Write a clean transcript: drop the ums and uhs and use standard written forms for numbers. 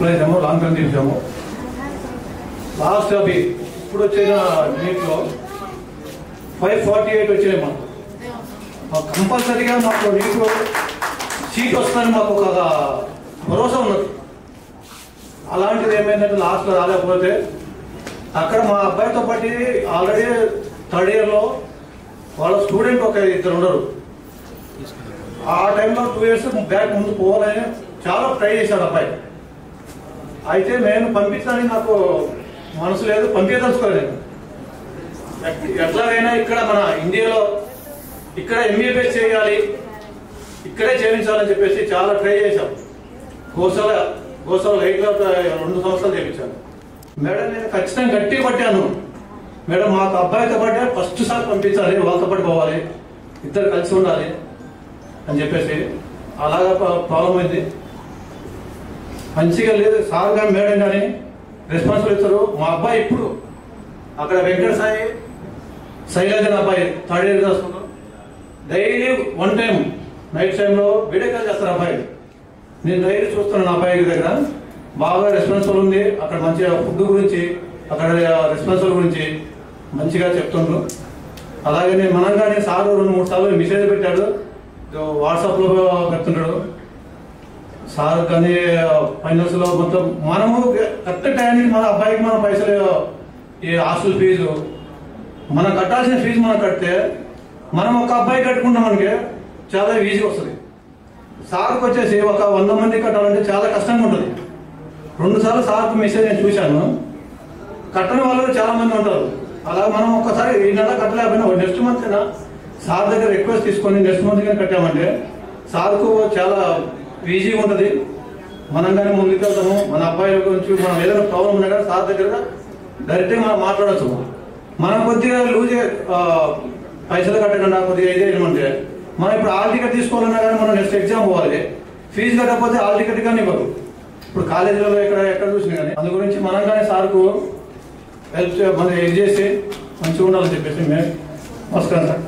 Apply చేసాము, long term తీసాము. Last అవి ఇప్పుడు వచ్చిన నీట్లో 548 వచ్చినాయి. మాకు కంపల్సరీగా మాకు నీకు సీట్ వస్తుందని మాకు ఒక భరోసా ఉన్నది. అలాంటిది ఏమైందంటే లాస్ట్లో రాలేకపోతే అక్కడ మా అబ్బాయితో పాటు ఆల్రెడీ థర్డ్ ఇయర్లో వాళ్ళ స్టూడెంట్ ఒక ఇద్దరు ఉండరు. ఆ టైంలో 2 years బ్యాక్ ముందు పోవాలని చాలా ట్రై చేశాడు అబ్బాయి. అయితే నేను పంపించడానికి నాకు మనసు లేదు, పంపించదలుచుకోలేదు. ఎట్లాగైనా ఇక్కడ మన ఇండియాలో ఇక్కడ ఎంబీబీఎస్ చేయాలి, ఇక్కడే చేయించాలని చెప్పేసి చాలా ట్రై చేశాం. గోసాల లైట్లో 2 సంవత్సరాలు చేయించాను. మేడం నేను ఖచ్చితంగా గట్టిగా పట్టాను, మేడం మాకు అబ్బాయితో పాటే ఫస్ట్ సార్ పంపించాలి, వాళ్ళతో పాటు పోవాలి, ఇద్దరు కలిసి ఉండాలి అని చెప్పేసి అలాగా ప్రాబ్లం అయింది. మంచిగా లేదు సార్ కానీ మేడం కానీ రెస్పాన్సిబుల్ ఇస్తారు. మా అబ్బాయి ఇప్పుడు అక్కడ వెంకట సాయి శైలజన్ అబ్బాయి థర్డ్ ఇయర్ చదువుకున్నాం. డైలీ 1 time నైట్ టైంలో వీడియో కాల్ చేస్తారు అబ్బాయి. నేను డైలీ చూస్తున్నాను అబ్బాయి దగ్గర బాగా రెస్పాన్సిబుల్ ఉంది. అక్కడ మంచిగా ఫుడ్ గురించి, అక్కడ రెస్పాన్సిబుల్ గురించి మంచిగా చెప్తుండ్రు. అలాగే మనం కానీ సార్ 2-3 సార్లు మెసేజ్ పెట్టాడు, వాట్సాప్లో పెడుతుంటాడు సార్. కానీ ఫైనాన్స్ లో మొత్తం మనము కరెక్ట్ టైంకి మన అబ్బాయికి మన పైసలు, ఈ హాస్టల్ ఫీజు మనం కట్టాల్సిన ఫీజు మనం కడితే మనం ఒక అబ్బాయి కట్టుకుంటాం, మనకి చాలా ఈజీగా వస్తుంది. సార్కి వచ్చేసి ఒక 100 మంది కట్టాలంటే చాలా కష్టంగా ఉంటుంది. 2 సార్లు సార్కి మెసేజ్ నేను చూశాను, కట్టని వాళ్ళు చాలా మంది ఉంటారు. అలా మనం ఒక్కసారి ఈ నెల కట్టలేకపోయినా నెక్స్ట్ మంత్ అయినా సార్ దగ్గర రిక్వెస్ట్ తీసుకొని నెక్స్ట్ మంత్ కానీ కట్టామంటే సార్కు చాలా ఈజీగా ఉంటుంది. మనం కానీ ముందుకు వెళ్తాము. మన అబ్బాయి గురించి మనం ఏదైనా ప్రాబ్లం ఉన్నా కానీ సార్ దగ్గర డైరెక్ట్గా మనం మాట్లాడచ్చు. మనం కొద్దిగా లూజ్ పైసలు కట్టకుండా కొద్దిగా ఇదే ఏమంటే మనం ఇప్పుడు హాల్ టికెట్ తీసుకోవాలన్నా కానీ మనం నెక్స్ట్ ఎగ్జామ్ పోవాలి, ఫీజు కట్టకపోతే హాల్ టికెట్ కానీ ఇవ్వరు. ఇప్పుడు కాలేజీలలో ఎక్కడ చూసినా కానీ అందు గురించి మనం కానీ సార్కు హెల్ప్ మన ఇది చేసి మంచిగా ఉండాలని చెప్పేసి మేము నమస్కారం సార్.